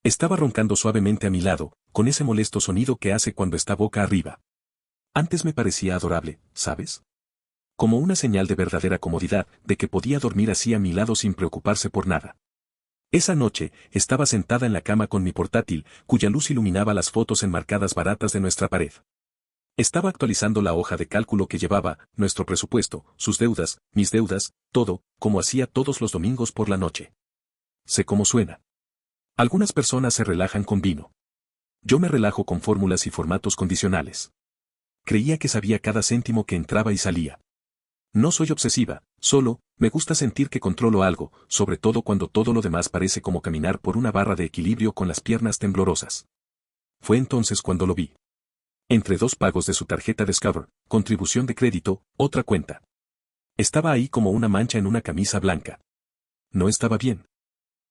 Estaba roncando suavemente a mi lado, con ese molesto sonido que hace cuando está boca arriba. Antes me parecía adorable, ¿sabes? Como una señal de verdadera comodidad, de que podía dormir así a mi lado sin preocuparse por nada. Esa noche, estaba sentada en la cama con mi portátil, cuya luz iluminaba las fotos enmarcadas baratas de nuestra pared. Estaba actualizando la hoja de cálculo que llevaba, nuestro presupuesto, sus deudas, mis deudas, todo, como hacía todos los domingos por la noche. Sé cómo suena. Algunas personas se relajan con vino. Yo me relajo con fórmulas y formatos condicionales. Creía que sabía cada céntimo que entraba y salía. No soy obsesiva, solo, me gusta sentir que controlo algo, sobre todo cuando todo lo demás parece como caminar por una barra de equilibrio con las piernas temblorosas. Fue entonces cuando lo vi. Entre dos pagos de su tarjeta Discover, contribución de crédito, otra cuenta. Estaba ahí como una mancha en una camisa blanca. No estaba bien.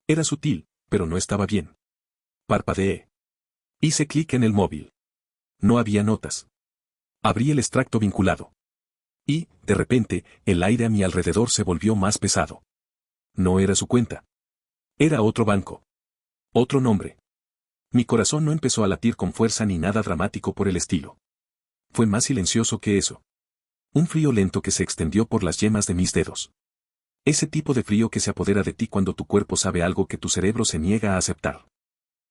Era sutil, pero no estaba bien. Parpadeé. Hice clic en el móvil. No había notas. Abrí el extracto vinculado. Y, de repente, el aire a mi alrededor se volvió más pesado. No era su cuenta. Era otro banco. Otro nombre. Mi corazón no empezó a latir con fuerza ni nada dramático por el estilo. Fue más silencioso que eso. Un frío lento que se extendió por las yemas de mis dedos. Ese tipo de frío que se apodera de ti cuando tu cuerpo sabe algo que tu cerebro se niega a aceptar.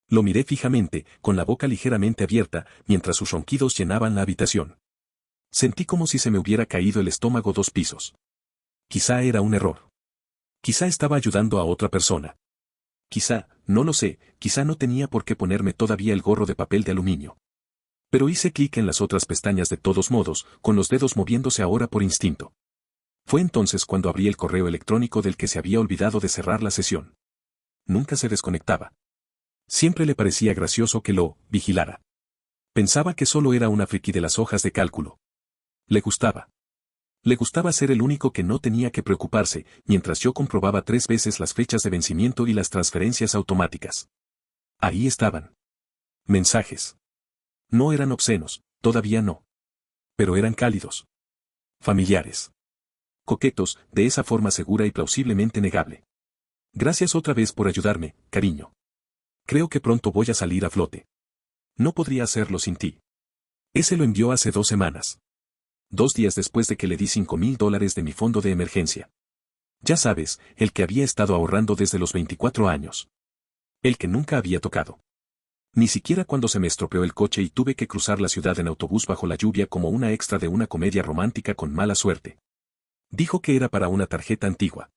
Lo miré fijamente, con la boca ligeramente abierta, mientras sus ronquidos llenaban la habitación. Sentí como si se me hubiera caído el estómago 2 pisos. Quizá era un error. Quizá estaba ayudando a otra persona. Quizá, no lo sé, quizá no tenía por qué ponerme todavía el gorro de papel de aluminio. Pero hice clic en las otras pestañas de todos modos, con los dedos moviéndose ahora por instinto. Fue entonces cuando abrí el correo electrónico del que se había olvidado de cerrar la sesión. Nunca se desconectaba. Siempre le parecía gracioso que lo vigilara. Pensaba que solo era una friki de las hojas de cálculo. Le gustaba. Le gustaba ser el único que no tenía que preocuparse, mientras yo comprobaba 3 veces las fechas de vencimiento y las transferencias automáticas. Ahí estaban. Mensajes. No eran obscenos, todavía no. Pero eran cálidos. Familiares. Coquetos, de esa forma segura y plausiblemente negable. Gracias otra vez por ayudarme, cariño. Creo que pronto voy a salir a flote. No podría hacerlo sin ti. Ese lo envió hace 2 semanas. 2 días después de que le di $5,000 de mi fondo de emergencia. Ya sabes, el que había estado ahorrando desde los 24 años. El que nunca había tocado. Ni siquiera cuando se me estropeó el coche y tuve que cruzar la ciudad en autobús bajo la lluvia como una extra de una comedia romántica con mala suerte. Dijo que era para una tarjeta antigua.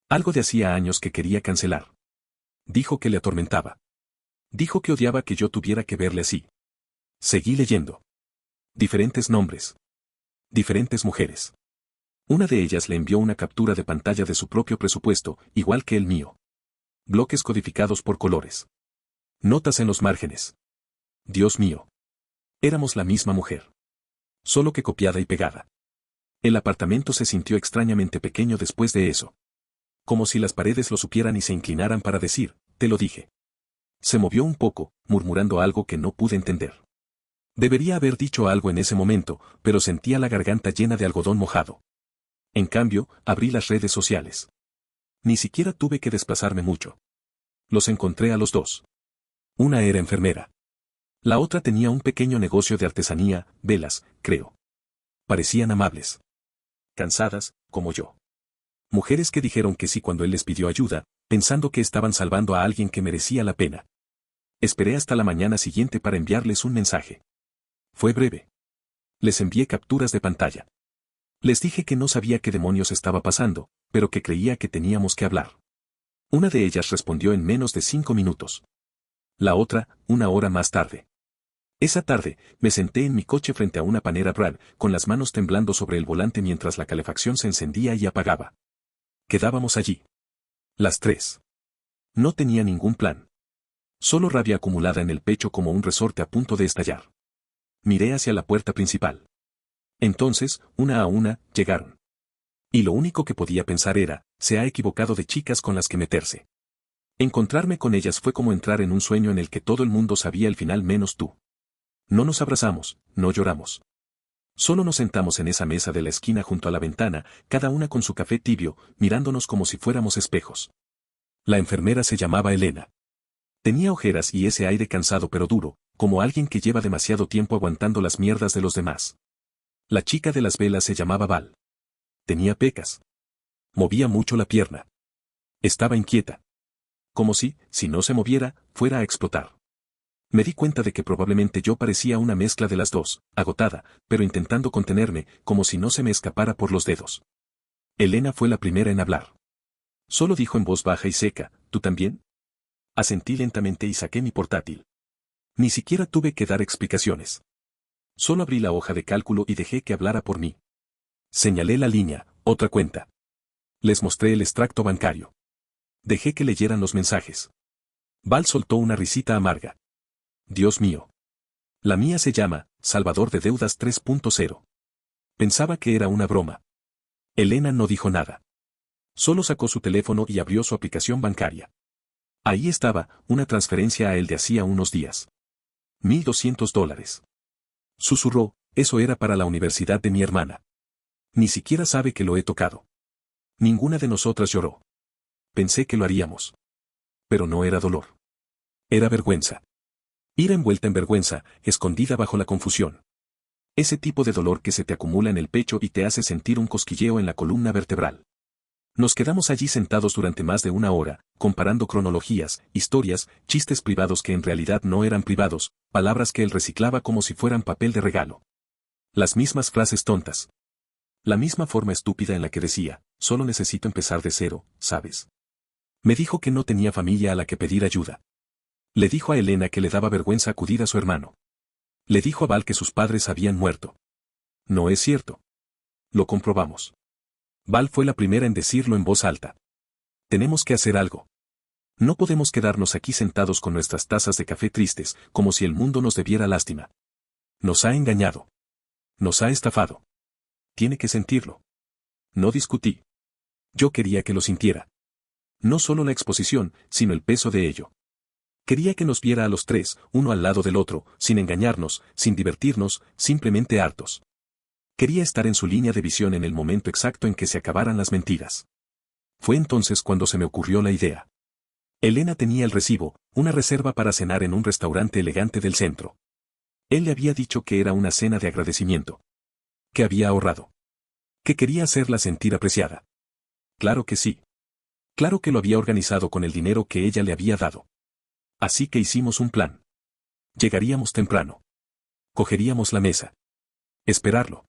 Algo de hacía años que quería cancelar. Dijo que le atormentaba. Dijo que odiaba que yo tuviera que verle así. Seguí leyendo. Diferentes nombres. Diferentes mujeres. Una de ellas le envió una captura de pantalla de su propio presupuesto, igual que el mío. Bloques codificados por colores. Notas en los márgenes. Dios mío. Éramos la misma mujer. Solo que copiada y pegada. El apartamento se sintió extrañamente pequeño después de eso. Como si las paredes lo supieran y se inclinaran para decir, te lo dije. Se movió un poco, murmurando algo que no pude entender. Debería haber dicho algo en ese momento, pero sentía la garganta llena de algodón mojado. En cambio, abrí las redes sociales. Ni siquiera tuve que desplazarme mucho. Los encontré a los dos. Una era enfermera. La otra tenía un pequeño negocio de artesanía, velas, creo. Parecían amables. Cansadas, como yo. Mujeres que dijeron que sí cuando él les pidió ayuda, pensando que estaban salvando a alguien que merecía la pena. Esperé hasta la mañana siguiente para enviarles un mensaje. Fue breve. Les envié capturas de pantalla. Les dije que no sabía qué demonios estaba pasando, pero que creía que teníamos que hablar. Una de ellas respondió en menos de 5 minutos. La otra, 1 hora más tarde. Esa tarde, me senté en mi coche frente a una Panera Bread, con las manos temblando sobre el volante mientras la calefacción se encendía y apagaba. Quedábamos allí. Las 3. No tenía ningún plan. Solo rabia acumulada en el pecho como un resorte a punto de estallar. Miré hacia la puerta principal. Entonces, una a una, llegaron. Y lo único que podía pensar era, se ha equivocado de chicas con las que meterse. Encontrarme con ellas fue como entrar en un sueño en el que todo el mundo sabía el final menos tú. No nos abrazamos, no lloramos. Solo nos sentamos en esa mesa de la esquina junto a la ventana, cada una con su café tibio, mirándonos como si fuéramos espejos. La enfermera se llamaba Elena. Tenía ojeras y ese aire cansado pero duro, como alguien que lleva demasiado tiempo aguantando las mierdas de los demás. La chica de las velas se llamaba Val. Tenía pecas. Movía mucho la pierna. Estaba inquieta. Como si no se moviera, fuera a explotar. Me di cuenta de que probablemente yo parecía una mezcla de las dos, agotada, pero intentando contenerme, como si no se me escapara por los dedos. Elena fue la primera en hablar. Solo dijo en voz baja y seca, ¿tú también? Asentí lentamente y saqué mi portátil. Ni siquiera tuve que dar explicaciones. Solo abrí la hoja de cálculo y dejé que hablara por mí. Señalé la línea, otra cuenta. Les mostré el extracto bancario. Dejé que leyeran los mensajes. Val soltó una risita amarga. Dios mío. La mía se llama Salvador de Deudas 3.0. Pensaba que era una broma. Elena no dijo nada. Solo sacó su teléfono y abrió su aplicación bancaria. Ahí estaba, una transferencia a él de hacía unos días. $1,200. Susurró, eso era para la universidad de mi hermana. Ni siquiera sabe que lo he tocado. Ninguna de nosotras lloró. Pensé que lo haríamos. Pero no era dolor. Era vergüenza. Ira envuelta en vergüenza, escondida bajo la confusión. Ese tipo de dolor que se te acumula en el pecho y te hace sentir un cosquilleo en la columna vertebral. Nos quedamos allí sentados durante más de una hora, comparando cronologías, historias, chistes privados que en realidad no eran privados, palabras que él reciclaba como si fueran papel de regalo. Las mismas frases tontas. La misma forma estúpida en la que decía, solo necesito empezar de cero, ¿sabes? Me dijo que no tenía familia a la que pedir ayuda. Le dijo a Elena que le daba vergüenza acudir a su hermano. Le dijo a Val que sus padres habían muerto. No es cierto. Lo comprobamos. Val fue la primera en decirlo en voz alta. Tenemos que hacer algo. No podemos quedarnos aquí sentados con nuestras tazas de café tristes, como si el mundo nos debiera lástima. Nos ha engañado. Nos ha estafado. Tiene que sentirlo. No discutí. Yo quería que lo sintiera. No solo la exposición, sino el peso de ello. Quería que nos viera a los tres, uno al lado del otro, sin engañarnos, sin divertirnos, simplemente hartos. Quería estar en su línea de visión en el momento exacto en que se acabaran las mentiras. Fue entonces cuando se me ocurrió la idea. Elena tenía el recibo, una reserva para cenar en un restaurante elegante del centro. Él le había dicho que era una cena de agradecimiento. Que había ahorrado. Que quería hacerla sentir apreciada. Claro que sí. Claro que lo había organizado con el dinero que ella le había dado. Así que hicimos un plan. Llegaríamos temprano. Cogeríamos la mesa. Esperarlo.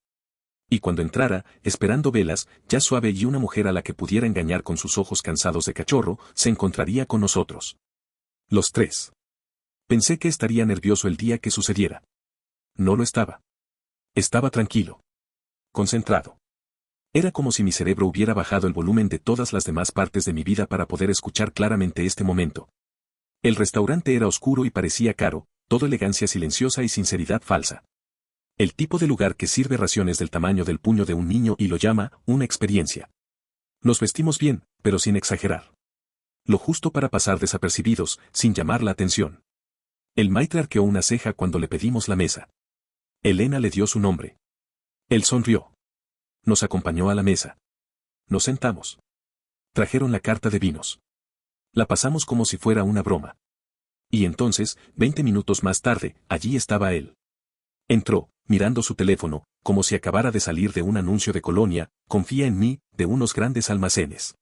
Y cuando entrara, esperando velas, ya suave y una mujer a la que pudiera engañar con sus ojos cansados de cachorro, se encontraría con nosotros. Los tres. Pensé que estaría nervioso el día que sucediera. No lo estaba. Estaba tranquilo. Concentrado. Era como si mi cerebro hubiera bajado el volumen de todas las demás partes de mi vida para poder escuchar claramente este momento. El restaurante era oscuro y parecía caro, todo elegancia silenciosa y sinceridad falsa. El tipo de lugar que sirve raciones del tamaño del puño de un niño y lo llama una experiencia. Nos vestimos bien, pero sin exagerar. Lo justo para pasar desapercibidos, sin llamar la atención. El maitre arqueó una ceja cuando le pedimos la mesa. Elena le dio su nombre. Él sonrió. Nos acompañó a la mesa. Nos sentamos. Trajeron la carta de vinos. La pasamos como si fuera una broma. Y entonces, 20 minutos más tarde, allí estaba él. Entró, mirando su teléfono, como si acabara de salir de un anuncio de Colonia, confía en mí, de unos grandes almacenes.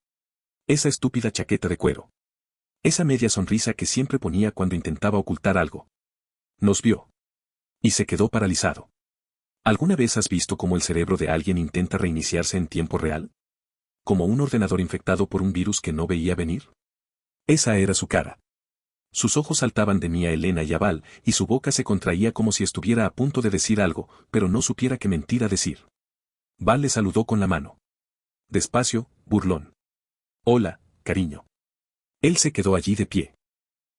Esa estúpida chaqueta de cuero. Esa media sonrisa que siempre ponía cuando intentaba ocultar algo. Nos vio. Y se quedó paralizado. ¿Alguna vez has visto cómo el cerebro de alguien intenta reiniciarse en tiempo real? ¿Como un ordenador infectado por un virus que no veía venir? Esa era su cara. Sus ojos saltaban de mí a Elena y a Val, y su boca se contraía como si estuviera a punto de decir algo, pero no supiera qué mentira decir. Val le saludó con la mano. Despacio, burlón. Hola, cariño. Él se quedó allí de pie.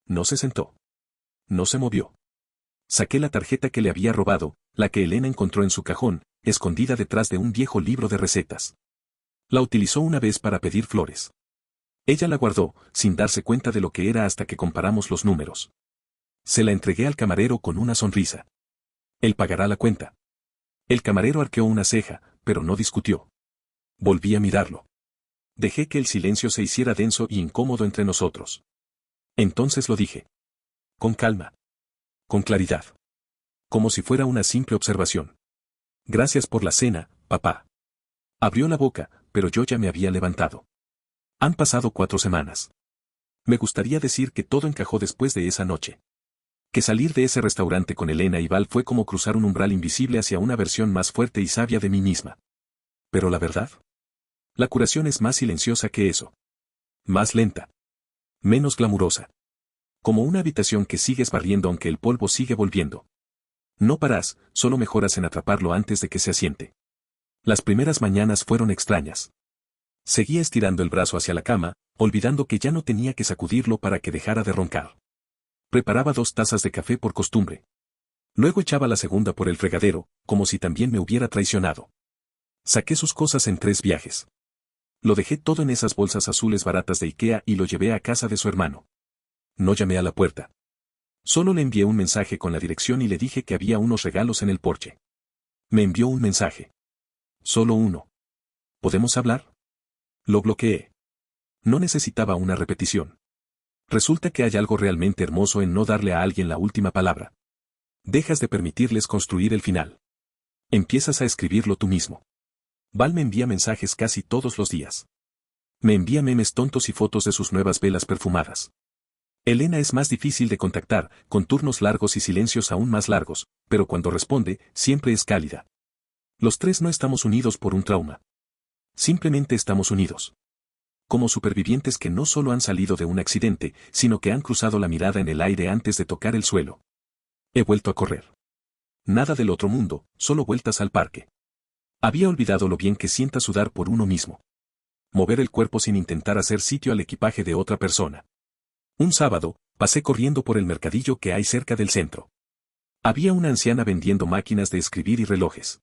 No se sentó. No se movió. Saqué la tarjeta que le había robado, la que Elena encontró en su cajón, escondida detrás de un viejo libro de recetas. La utilizó una vez para pedir flores. Ella la guardó, sin darse cuenta de lo que era hasta que comparamos los números. Se la entregué al camarero con una sonrisa. Él pagará la cuenta. El camarero arqueó una ceja, pero no discutió. Volví a mirarlo. Dejé que el silencio se hiciera denso y incómodo entre nosotros. Entonces lo dije. Con calma. Con claridad. Como si fuera una simple observación. Gracias por la cena, papá. Abrió la boca, pero yo ya me había levantado. Han pasado 4 semanas. Me gustaría decir que todo encajó después de esa noche. Que salir de ese restaurante con Elena y Val fue como cruzar un umbral invisible hacia una versión más fuerte y sabia de mí misma. Pero la verdad. La curación es más silenciosa que eso. Más lenta. Menos glamurosa. Como una habitación que sigues barriendo aunque el polvo sigue volviendo. No paras, solo mejoras en atraparlo antes de que se asiente. Las primeras mañanas fueron extrañas. Seguía estirando el brazo hacia la cama, olvidando que ya no tenía que sacudirlo para que dejara de roncar. Preparaba 2 tazas de café por costumbre. Luego echaba la segunda por el fregadero, como si también me hubiera traicionado. Saqué sus cosas en 3 viajes. Lo dejé todo en esas bolsas azules baratas de Ikea y lo llevé a casa de su hermano. No llamé a la puerta. Solo le envié un mensaje con la dirección y le dije que había unos regalos en el porche. Me envió un mensaje. Solo uno. ¿Podemos hablar? Lo bloqueé. No necesitaba una repetición. Resulta que hay algo realmente hermoso en no darle a alguien la última palabra. Dejas de permitirles construir el final. Empiezas a escribirlo tú mismo. Val me envía mensajes casi todos los días. Me envía memes tontos y fotos de sus nuevas velas perfumadas. Elena es más difícil de contactar, con turnos largos y silencios aún más largos, pero cuando responde, siempre es cálida. Los 3 no estamos unidos por un trauma. Simplemente estamos unidos. Como supervivientes que no solo han salido de un accidente, sino que han cruzado la mirada en el aire antes de tocar el suelo. He vuelto a correr. Nada del otro mundo, solo vueltas al parque. Había olvidado lo bien que sienta sudar por uno mismo. Mover el cuerpo sin intentar hacer sitio al equipaje de otra persona. Un sábado, pasé corriendo por el mercadillo que hay cerca del centro. Había una anciana vendiendo máquinas de escribir y relojes.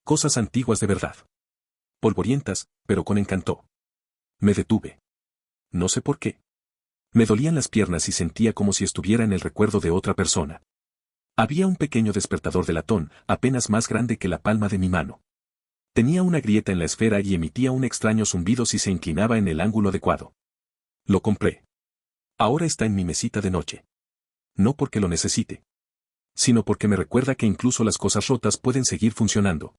Cosas antiguas de verdad. Polvorientas, pero con encanto. Me detuve. No sé por qué. Me dolían las piernas y sentía como si estuviera en el recuerdo de otra persona. Había un pequeño despertador de latón, apenas más grande que la palma de mi mano. Tenía una grieta en la esfera y emitía un extraño zumbido si se inclinaba en el ángulo adecuado. Lo compré. Ahora está en mi mesita de noche. No porque lo necesite, sino porque me recuerda que incluso las cosas rotas pueden seguir funcionando.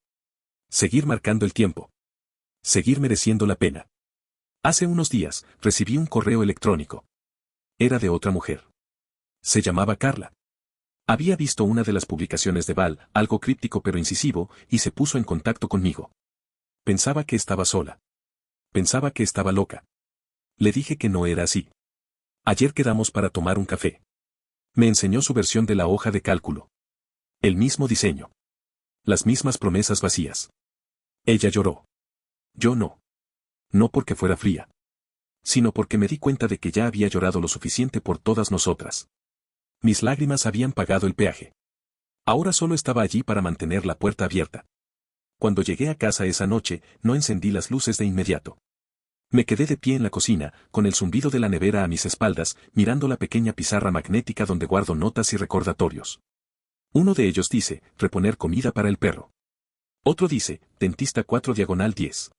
Seguir marcando el tiempo. Seguir mereciendo la pena. Hace unos días, recibí un correo electrónico. Era de otra mujer. Se llamaba Carla. Había visto una de las publicaciones de Val, algo críptico pero incisivo, y se puso en contacto conmigo. Pensaba que estaba sola. Pensaba que estaba loca. Le dije que no era así. Ayer quedamos para tomar un café. Me enseñó su versión de la hoja de cálculo. El mismo diseño. Las mismas promesas vacías. Ella lloró. Yo no. No porque fuera fría. Sino porque me di cuenta de que ya había llorado lo suficiente por todas nosotras. Mis lágrimas habían pagado el peaje. Ahora solo estaba allí para mantener la puerta abierta. Cuando llegué a casa esa noche, no encendí las luces de inmediato. Me quedé de pie en la cocina, con el zumbido de la nevera a mis espaldas, mirando la pequeña pizarra magnética donde guardo notas y recordatorios. Uno de ellos dice, reponer comida para el perro. Otro dice, dentista 4/10.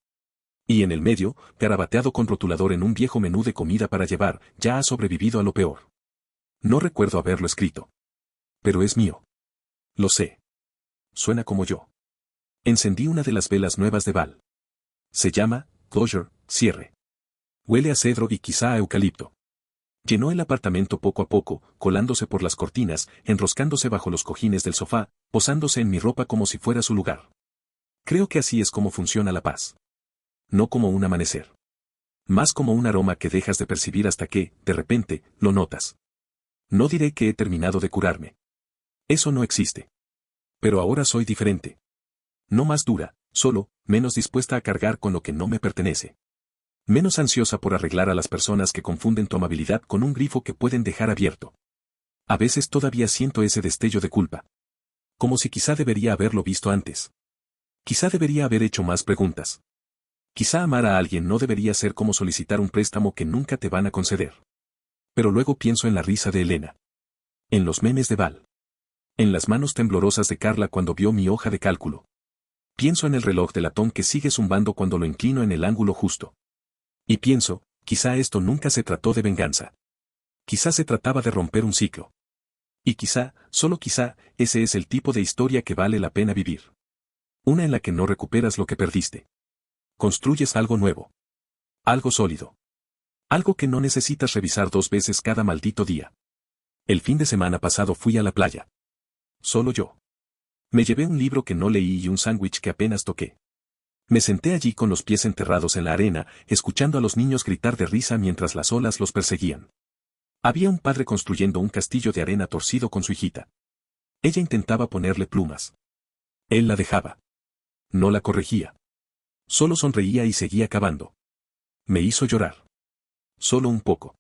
Y en el medio, garabateado con rotulador en un viejo menú de comida para llevar, ya ha sobrevivido a lo peor. No recuerdo haberlo escrito. Pero es mío. Lo sé. Suena como yo. Encendí una de las velas nuevas de Val. Se llama, closure, cierre. Huele a cedro y quizá a eucalipto. Llenó el apartamento poco a poco, colándose por las cortinas, enroscándose bajo los cojines del sofá, posándose en mi ropa como si fuera su lugar. Creo que así es como funciona la paz. No como un amanecer. Más como un aroma que dejas de percibir hasta que, de repente, lo notas. No diré que he terminado de curarme. Eso no existe. Pero ahora soy diferente. No más dura, solo, menos dispuesta a cargar con lo que no me pertenece. Menos ansiosa por arreglar a las personas que confunden tu amabilidad con un grifo que pueden dejar abierto. A veces todavía siento ese destello de culpa. Como si quizá debería haberlo visto antes. Quizá debería haber hecho más preguntas. Quizá amar a alguien no debería ser como solicitar un préstamo que nunca te van a conceder. Pero luego pienso en la risa de Elena. En los memes de Val. En las manos temblorosas de Carla cuando vio mi hoja de cálculo. Pienso en el reloj de latón que sigue zumbando cuando lo inclino en el ángulo justo. Y pienso, quizá esto nunca se trató de venganza. Quizá se trataba de romper un ciclo. Y quizá, solo quizá, ese es el tipo de historia que vale la pena vivir. Una en la que no recuperas lo que perdiste. Construyes algo nuevo. Algo sólido. Algo que no necesitas revisar 2 veces cada maldito día. El fin de semana pasado fui a la playa. Solo yo. Me llevé un libro que no leí y un sándwich que apenas toqué. Me senté allí con los pies enterrados en la arena, escuchando a los niños gritar de risa mientras las olas los perseguían. Había un padre construyendo un castillo de arena torcido con su hijita. Ella intentaba ponerle plumas. Él la dejaba. No la corregía. Solo sonreía y seguía cavando. Me hizo llorar. Solo un poco.